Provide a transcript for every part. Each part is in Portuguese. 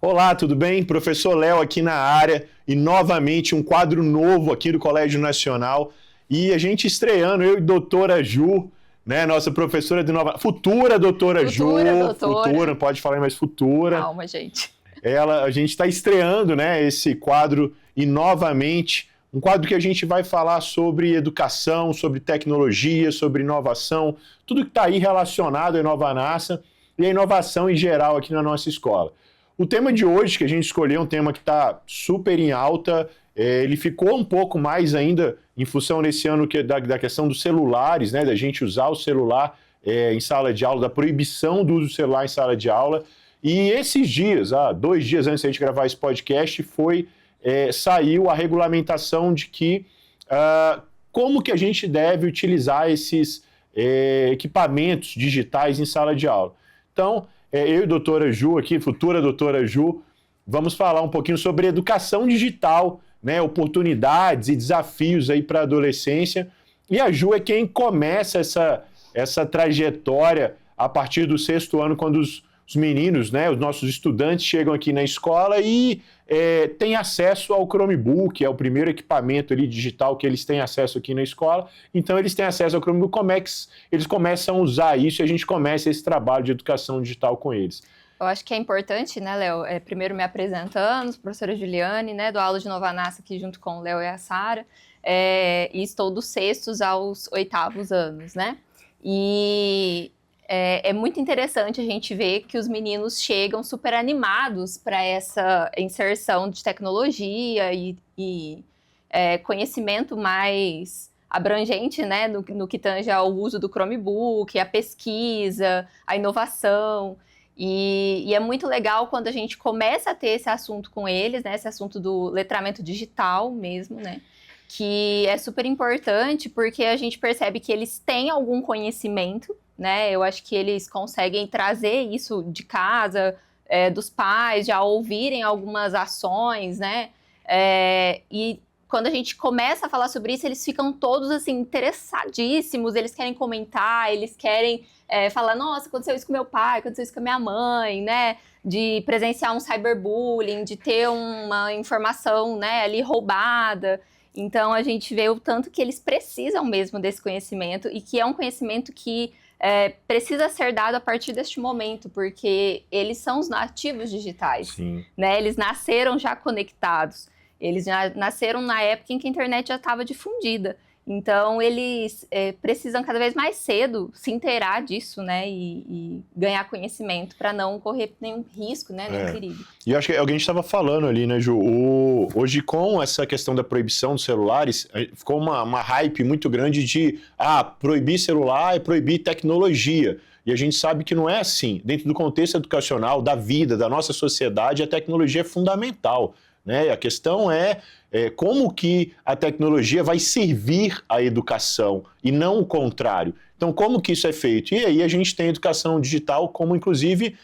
Olá, tudo bem? Professor Léo aqui na área e novamente um quadro novo aqui do Colégio Nacional e a gente estreando, eu e doutora Ju, né, nossa professora de nova... Futura doutora Ju, futura, não pode falar mais futura. Calma, gente. A gente está estreando, né, esse quadro e novamente um quadro que a gente vai falar sobre educação, sobre tecnologia, sobre inovação, tudo que está aí relacionado à Inovanaça e a inovação em geral aqui na nossa escola. O tema de hoje que a gente escolheu é um tema que está super em alta, ele ficou um pouco mais ainda em função nesse ano da questão dos celulares, né, da gente usar o celular em sala de aula, da proibição do uso do celular em sala de aula. E esses dias, 2 dias antes de a gente gravar esse podcast, saiu a regulamentação de que como que a gente deve utilizar esses equipamentos digitais em sala de aula. Então, eu e a doutora Ju aqui, futura doutora Ju, vamos falar um pouquinho sobre educação digital, né, oportunidades e desafios aí para a adolescência. E a Ju é quem começa essa trajetória a partir do 6º ano, quando os meninos, né, os nossos estudantes chegam aqui na escola e têm acesso ao Chromebook, é o primeiro equipamento ali digital que eles têm acesso aqui na escola. Então eles têm acesso ao Chromebook, como é que eles começam a usar isso e a gente começa esse trabalho de educação digital com eles. Eu acho que é importante, né, Léo, primeiro me apresentando, professora Juliane, né, dou aula de Inovanaça aqui junto com o Léo e a Sara, e estou dos 6º aos 8º anos, né, e é muito interessante a gente ver que os meninos chegam super animados para essa inserção de tecnologia e conhecimento mais abrangente, né, no que tange ao uso do Chromebook, a pesquisa, a inovação. E é muito legal quando a gente começa a ter esse assunto com eles, né, esse assunto do letramento digital mesmo, né, que é super importante porque a gente percebe que eles têm algum conhecimento, né, eu acho que eles conseguem trazer isso de casa, dos pais, já ouvirem algumas ações, né, e quando a gente começa a falar sobre isso, eles ficam todos, assim, interessadíssimos, eles querem comentar, eles querem falar, nossa, aconteceu isso com meu pai, aconteceu isso com a minha mãe, né, de presenciar um cyberbullying, de ter uma informação, né, ali roubada. Então, a gente vê o tanto que eles precisam mesmo desse conhecimento e que é um conhecimento que precisa ser dado a partir deste momento, porque eles são os nativos digitais. Sim. Né? Eles nasceram já conectados, eles já nasceram na época em que a internet já estava difundida. Então, eles precisam cada vez mais cedo se inteirar disso, né, e ganhar conhecimento para não correr nenhum risco, né, nenhum perigo. E eu acho que alguém estava falando ali, né, Ju, hoje com essa questão da proibição dos celulares, ficou uma hype muito grande de, proibir celular é proibir tecnologia. E a gente sabe que não é assim. Dentro do contexto educacional, da vida, da nossa sociedade, a tecnologia é fundamental. Né? A questão é como que a tecnologia vai servir à educação e não o contrário. Então, como que isso é feito? E aí a gente tem a educação digital como, inclusive,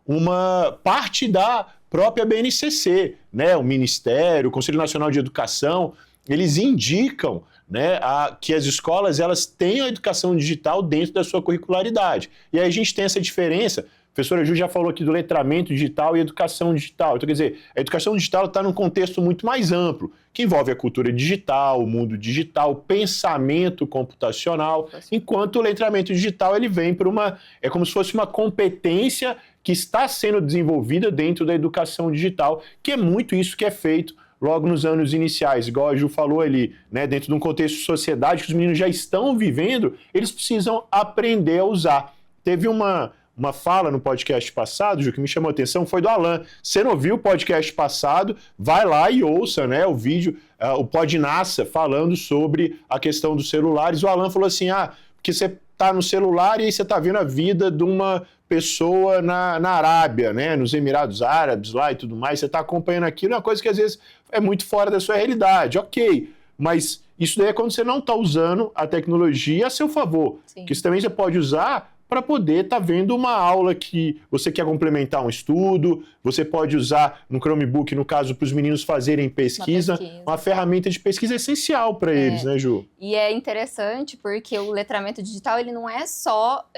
uma parte da própria BNCC, né? O Ministério, o Conselho Nacional de Educação, eles indicam, né, que as escolas elas tenham a educação digital dentro da sua curricularidade. E aí a gente tem essa diferença. A professora Ju já falou aqui do letramento digital e educação digital. Então, quer dizer, a educação digital está num contexto muito mais amplo, que envolve a cultura digital, o mundo digital, o pensamento computacional, enquanto o letramento digital ele vem para é como se fosse uma competência que está sendo desenvolvida dentro da educação digital, que é muito isso que é feito logo nos anos iniciais, igual a Ju falou ali, né, dentro de um contexto de sociedade que os meninos já estão vivendo, eles precisam aprender a usar. Teve uma fala no podcast passado, Ju, que me chamou a atenção, foi do Alan. Você não viu o podcast passado, vai lá e ouça, né, o vídeo, o Podnaça, falando sobre a questão dos celulares. O Alan falou assim, porque você está no celular e aí você está vendo a vida de uma pessoa na Arábia, né, nos Emirados Árabes lá e tudo mais, você está acompanhando aquilo, é uma coisa que às vezes é muito fora da sua realidade, ok, mas isso daí é quando você não está usando a tecnologia a seu favor, Sim. que isso também você pode usar para poder estar vendo uma aula que você quer complementar um estudo, você pode usar no Chromebook, no caso, para os meninos fazerem pesquisa. Uma ferramenta de pesquisa essencial para eles, né, Ju? E é interessante porque o letramento digital ele não é só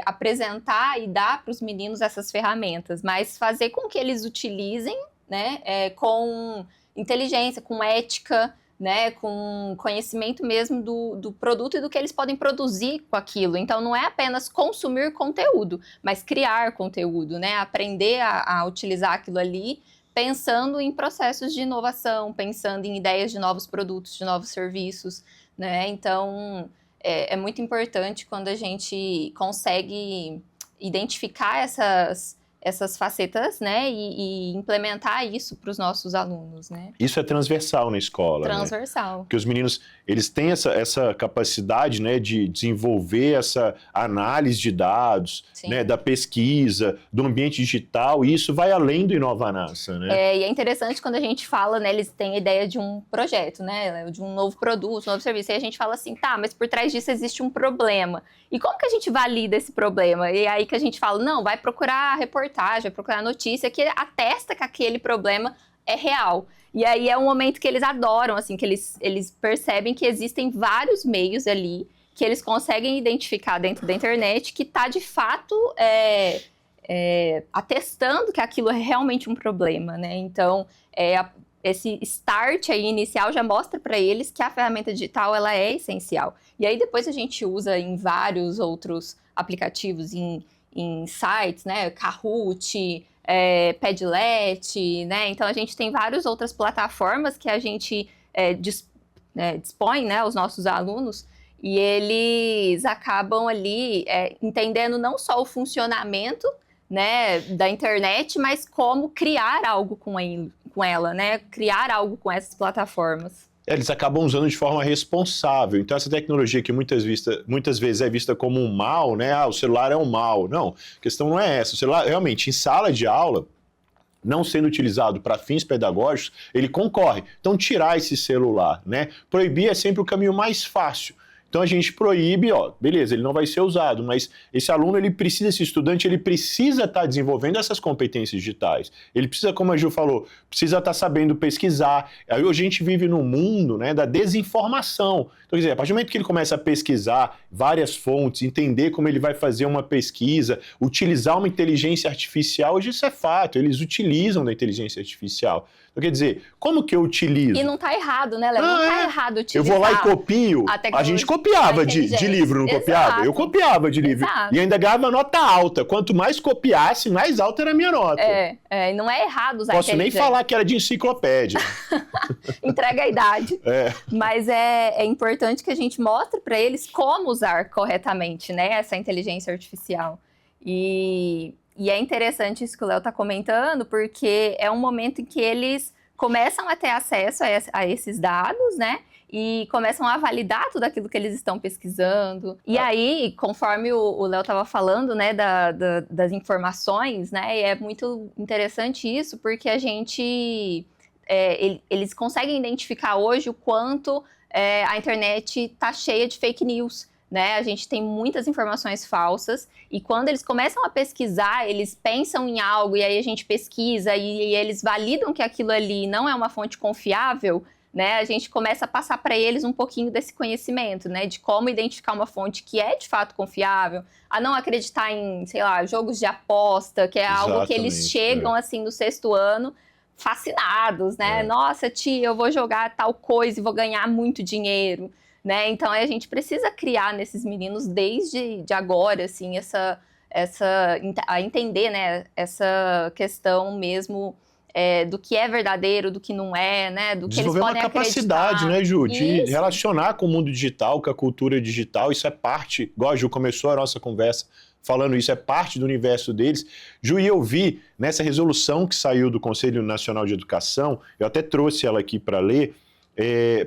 apresentar e dar para os meninos essas ferramentas, mas fazer com que eles utilizem, né, com inteligência, com ética, né, com conhecimento mesmo do produto e do que eles podem produzir com aquilo. Então, não é apenas consumir conteúdo, mas criar conteúdo, né, aprender a utilizar aquilo ali, pensando em processos de inovação, pensando em ideias de novos produtos, de novos serviços, né, então é muito importante quando a gente consegue identificar essas facetas, né, e implementar isso para os nossos alunos, né? Isso é transversal na escola, transversal. Né? Porque os meninos, eles têm essa capacidade, né, de desenvolver essa análise de dados, né, da pesquisa, do ambiente digital, e isso vai além do Inovanaça, né? E é interessante quando a gente fala, né, eles têm a ideia de um projeto, né, de um novo produto, um novo serviço, e a gente fala assim, tá, mas por trás disso existe um problema. E como que a gente valida esse problema? E aí que a gente fala, não, vai procurar reportagem, vai procurar notícia que atesta que aquele problema é real. E aí é um momento que eles adoram, assim, que eles percebem que existem vários meios ali que eles conseguem identificar dentro da internet que está, de fato, atestando que aquilo é realmente um problema, né? Então, esse start aí inicial já mostra para eles que a ferramenta digital ela é essencial. E aí depois a gente usa em vários outros aplicativos, em sites, né? Kahoot, Padlet, né? Então a gente tem várias outras plataformas que a gente dispõe, né, aos nossos alunos, e eles acabam ali entendendo não só o funcionamento, né, da internet, mas como criar algo com ela, né? Criar algo com essas plataformas. Eles acabam usando de forma responsável. Então, essa tecnologia que muitas vezes é vista como um mal, né? Ah, o celular é um mal. Não, a questão não é essa. O celular, realmente, em sala de aula, não sendo utilizado para fins pedagógicos, ele concorre. Então, tirar esse celular, né? Proibir é sempre o caminho mais fácil. Então a gente proíbe, beleza, ele não vai ser usado, mas esse aluno, esse estudante, ele precisa estar desenvolvendo essas competências digitais. Ele precisa, como a Ju falou, precisa estar sabendo pesquisar. Aí hoje a gente vive num mundo, né, da desinformação. Então, quer dizer, a partir do momento que ele começa a pesquisar várias fontes, entender como ele vai fazer uma pesquisa, utilizar uma inteligência artificial, hoje isso é fato, eles utilizam da inteligência artificial. Então, quer dizer, como que eu utilizo? E não está errado, né, Léo? Não está errado utilizar. Eu vou lá e copio. A gente copiava de livro, não copiava? Exato. Eu copiava de livro. Exato. E ainda ganhava nota alta. Quanto mais copiasse, mais alta era a minha nota. Não é errado usar Posso nem falar que era de enciclopédia. Entrega a idade. Mas é importante que a gente mostre para eles como usar corretamente, né, essa inteligência artificial. E é interessante isso que o Léo está comentando, porque é um momento em que eles começam a ter acesso a esses dados, né? E começam a validar tudo aquilo que eles estão pesquisando. E aí, conforme o Léo estava falando, né, das informações, né? E é muito interessante isso, porque a gente... eles conseguem identificar hoje o quanto a internet está cheia de fake news, né? A gente tem muitas informações falsas e quando eles começam a pesquisar, eles pensam em algo e aí a gente pesquisa e eles validam que aquilo ali não é uma fonte confiável, né? A gente começa a passar para eles um pouquinho desse conhecimento, né? De como identificar uma fonte que é de fato confiável, a não acreditar em, sei lá, jogos de aposta, que é algo que eles chegam assim no 6º ano fascinados, né? Nossa, tia, eu vou jogar tal coisa e vou ganhar muito dinheiro. Né? Então, a gente precisa criar nesses meninos desde agora, assim, a entender, né, essa questão mesmo do que é verdadeiro, do que não é, né, do que eles podem acreditar. Desenvolver uma capacidade, né, Ju, de relacionar com o mundo digital, com a cultura digital, isso é parte, igual a Ju começou a nossa conversa falando isso, é parte do universo deles. Ju, e eu vi nessa resolução que saiu do Conselho Nacional de Educação, eu até trouxe ela aqui para ler,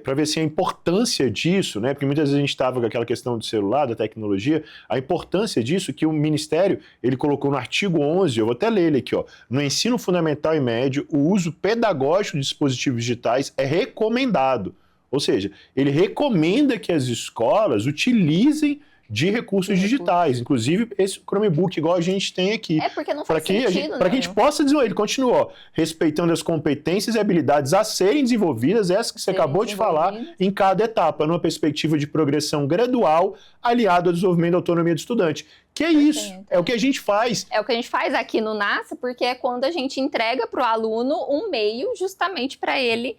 para ver assim, a importância disso, né? Porque muitas vezes a gente estava com aquela questão do celular, da tecnologia, a importância disso que o Ministério, ele colocou no artigo 11, eu vou até ler ele aqui, no ensino fundamental e médio, o uso pedagógico de dispositivos digitais é recomendado. Ou seja, ele recomenda que as escolas utilizem de recursos digitais, inclusive esse Chromebook igual a gente tem aqui. Porque não faz sentido, para que a gente possa desenvolver, ele continua, ó, respeitando as competências e habilidades a serem desenvolvidas, essas que você acabou de falar, em cada etapa, numa perspectiva de progressão gradual, aliado ao desenvolvimento da autonomia do estudante. Que é isso, é o que a gente faz. É o que a gente faz aqui no NASA, porque é quando a gente entrega para o aluno um meio justamente para ele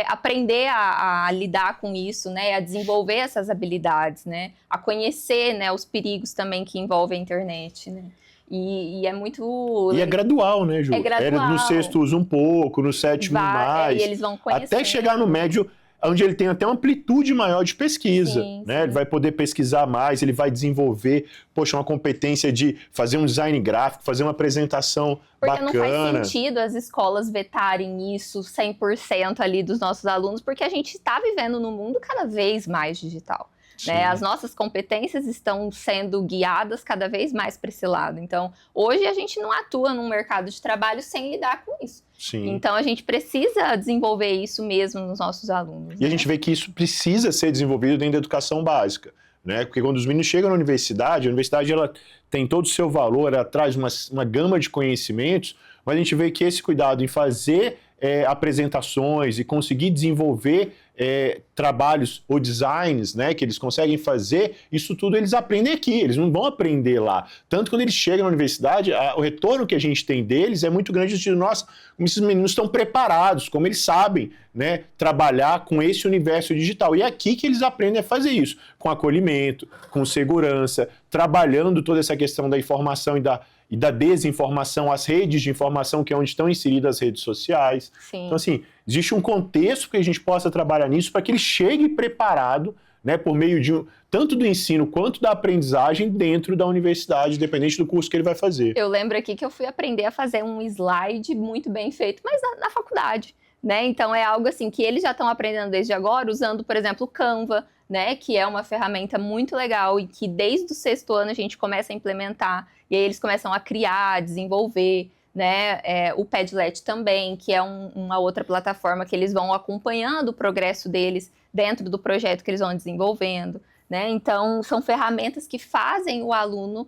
aprender a lidar com isso, né, a desenvolver essas habilidades, né, a conhecer, né, os perigos também que envolvem a internet, né. E é muito... E é gradual, né, Ju? É gradual. No sexto usa um pouco, no sétimo mais. E eles vão conhecendo. Até chegar no médio, onde ele tem até uma amplitude maior de pesquisa, né? Ele vai poder pesquisar mais, ele vai desenvolver, uma competência de fazer um design gráfico, fazer uma apresentação bacana. Porque não faz sentido as escolas vetarem isso 100% ali dos nossos alunos, porque a gente está vivendo num mundo cada vez mais digital. Né? As nossas competências estão sendo guiadas cada vez mais para esse lado. Então, hoje a gente não atua num mercado de trabalho sem lidar com isso. Sim. Então, a gente precisa desenvolver isso mesmo nos nossos alunos. E a gente vê que isso precisa ser desenvolvido dentro da educação básica. Né? Porque quando os meninos chegam na universidade, a universidade ela tem todo o seu valor, ela traz uma gama de conhecimentos, mas a gente vê que esse cuidado em fazer apresentações e conseguir desenvolver trabalhos ou designs, né, que eles conseguem fazer, isso tudo eles aprendem aqui, eles não vão aprender lá. Tanto quando eles chegam na universidade, o retorno que a gente tem deles é muito grande, de nossa, como esses meninos estão preparados, como eles sabem, né, trabalhar com esse universo digital. E é aqui que eles aprendem a fazer isso, com acolhimento, com segurança, trabalhando toda essa questão da informação e da desinformação, as redes de informação, que é onde estão inseridas as redes sociais. Sim. Então, assim, existe um contexto que a gente possa trabalhar nisso para que ele chegue preparado, né, por meio de tanto do ensino quanto da aprendizagem dentro da universidade, independente do curso que ele vai fazer. Eu lembro aqui que eu fui aprender a fazer um slide muito bem feito, mas na faculdade, né? Então, é algo assim que eles já estão aprendendo desde agora, usando, por exemplo, o Canva, né, que é uma ferramenta muito legal e que desde o sexto ano a gente começa a implementar, e aí eles começam a criar, desenvolver, né, o Padlet também, que é uma outra plataforma que eles vão acompanhando o progresso deles dentro do projeto que eles vão desenvolvendo, né, então são ferramentas que fazem o aluno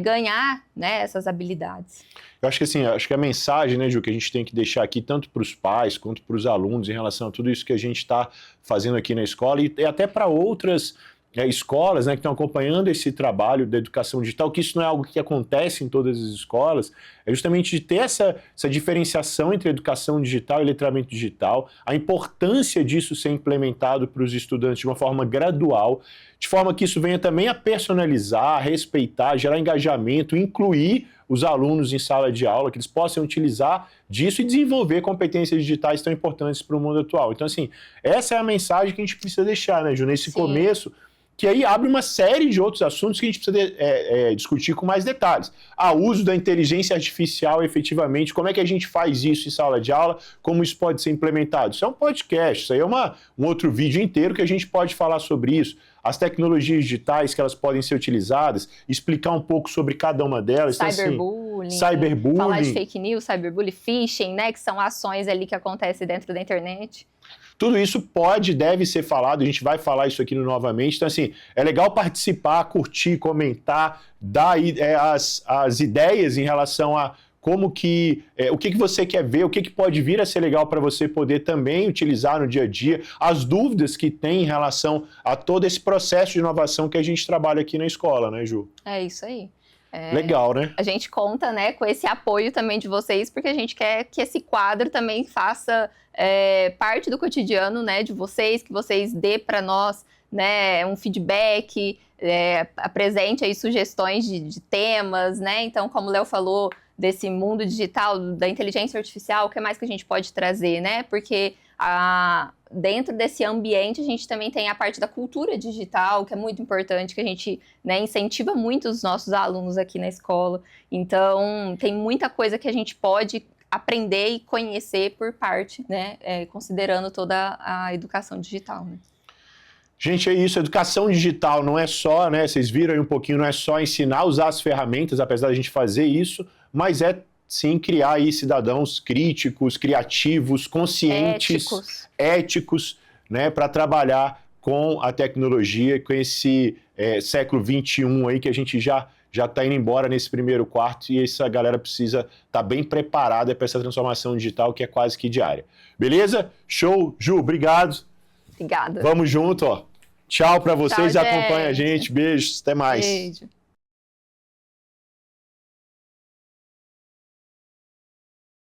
ganhar, né, essas habilidades. Eu acho que assim, acho que a mensagem, né, Ju, que a gente tem que deixar aqui, tanto para os pais quanto para os alunos, em relação a tudo isso que a gente está fazendo aqui na escola, e até para outras escolas, né, que estão acompanhando esse trabalho da educação digital, que isso não é algo que acontece em todas as escolas, é justamente de ter essa diferenciação entre educação digital e letramento digital, a importância disso ser implementado para os estudantes de uma forma gradual, de forma que isso venha também a personalizar, a respeitar, gerar engajamento, incluir os alunos em sala de aula, que eles possam utilizar disso e desenvolver competências digitais tão importantes para o mundo atual. Então, assim, essa é a mensagem que a gente precisa deixar, né, Ju, nesse começo, que aí abre uma série de outros assuntos que a gente precisa discutir com mais detalhes. O uso da inteligência artificial, efetivamente, como é que a gente faz isso em sala de aula, como isso pode ser implementado. Isso é um podcast, isso aí é um outro vídeo inteiro que a gente pode falar sobre isso. As tecnologias digitais que elas podem ser utilizadas, explicar um pouco sobre cada uma delas. Cyberbullying, cyberbullying, falar de fake news, cyberbullying, phishing, né, que são ações ali que acontecem dentro da internet. Tudo isso deve ser falado, a gente vai falar isso aqui novamente. Então, assim, é legal participar, curtir, comentar, dar as ideias em relação a como que, o que você quer ver, o que pode vir a ser legal para você poder também utilizar no dia a dia, as dúvidas que tem em relação a todo esse processo de inovação que a gente trabalha aqui na escola, né, Ju? É isso aí. Legal, né? A gente conta, né, com esse apoio também de vocês, porque a gente quer que esse quadro também faça parte do cotidiano, né, de vocês, que vocês dê para nós, né, um feedback, apresente aí sugestões de temas, né? Então, como o Léo falou, desse mundo digital, da inteligência artificial, o que mais que a gente pode trazer, né? Porque dentro desse ambiente a gente também tem a parte da cultura digital, que é muito importante, que a gente, né, incentiva muito os nossos alunos aqui na escola. Então, tem muita coisa que a gente pode aprender e conhecer por parte, né, considerando toda a educação digital, né? Gente, é isso, educação digital não é só, né, vocês viram aí um pouquinho, não é só ensinar a usar as ferramentas, apesar de a gente fazer isso, mas sim, criar aí cidadãos críticos, criativos, conscientes, éticos, né, para trabalhar com a tecnologia, com esse século XXI aí, que a gente já está indo embora nesse primeiro quarto e essa galera precisa estar bem preparada para essa transformação digital que é quase que diária. Beleza? Show! Ju, obrigado. Obrigada. Vamos junto, ó. Tchau para vocês, Tchau, acompanha a gente. gente. Beijos, até mais. Beijo.